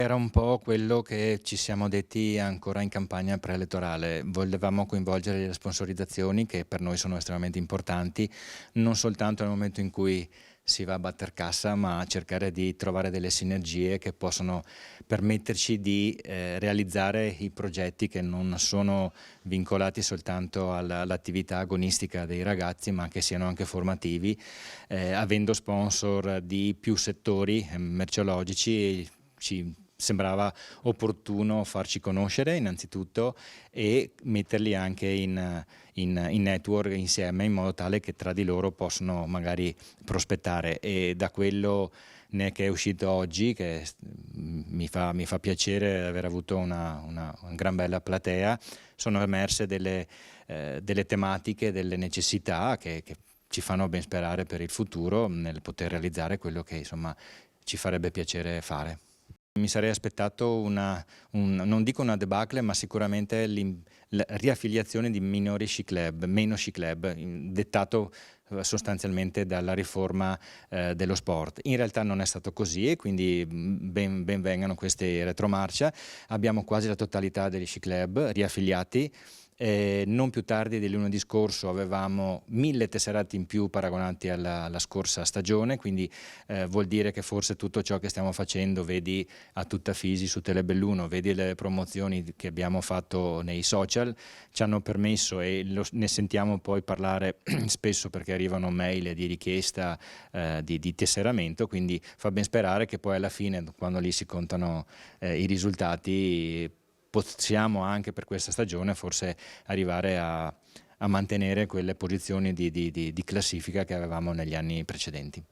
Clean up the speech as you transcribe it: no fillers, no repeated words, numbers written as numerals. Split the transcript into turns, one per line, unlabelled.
Era un po' quello che ci siamo detti ancora in campagna preelettorale. Volevamo coinvolgere le sponsorizzazioni che per noi sono estremamente importanti, non soltanto nel momento in cui si va a batter cassa, ma cercare di trovare delle sinergie che possono permetterci di realizzare i progetti che non sono vincolati soltanto all'attività agonistica dei ragazzi, ma che siano anche formativi, avendo sponsor di più settori merceologici. Ci sembrava opportuno farci conoscere innanzitutto e metterli anche in network insieme in modo tale che tra di loro possono magari prospettare, e da quello che è uscito oggi, che mi fa piacere aver avuto una gran bella platea, sono emerse delle tematiche, delle necessità che ci fanno ben sperare per il futuro nel poter realizzare quello che insomma ci farebbe piacere fare. Mi sarei aspettato non dico una debacle, ma sicuramente la riaffiliazione di minori sci club, meno sci club, dettato sostanzialmente dalla riforma dello sport. In realtà non è stato così, e quindi ben vengano queste retromarcia. Abbiamo quasi la totalità degli sci club riaffiliati. Non più tardi del lunedì scorso avevamo 1000 tesserati in più paragonati alla scorsa stagione, quindi vuol dire che forse tutto ciò che stiamo facendo, vedi a tutta Fisi su Telebelluno, vedi le promozioni che abbiamo fatto nei social, ci hanno permesso, e ne sentiamo poi parlare spesso perché arrivano mail di richiesta di tesseramento, quindi fa ben sperare che poi alla fine, quando lì si contano i risultati, possiamo anche per questa stagione forse arrivare a mantenere quelle posizioni di classifica che avevamo negli anni precedenti.